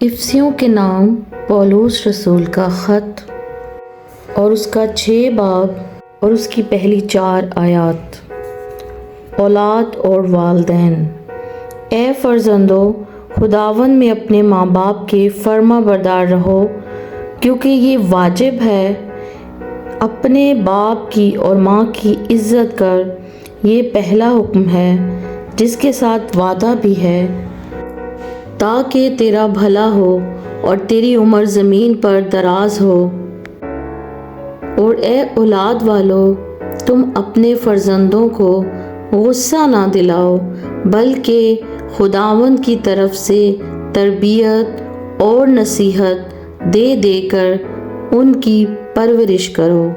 افسیوں کے نام پولوس رسول کا خط اور اس کا 6 باب اور اس کی پہلی 4 آیات۔ اولاد اور والدین۔ اے فرزندو، خداوند میں اپنے ماں باپ کے فرما بردار رہو، کیونکہ یہ واجب ہے۔ اپنے باپ کی اور ماں کی عزت کر، یہ پہلا حکم ہے جس کے ساتھ وعدہ بھی ہے، تاکہ تیرا بھلا ہو اور تیری عمر زمین پر دراز ہو۔ اور اے اولاد والو، تم اپنے فرزندوں کو غصہ نہ دلاؤ، بلکہ خداوند کی طرف سے تربیت اور نصیحت دے دے کر ان کی پرورش کرو۔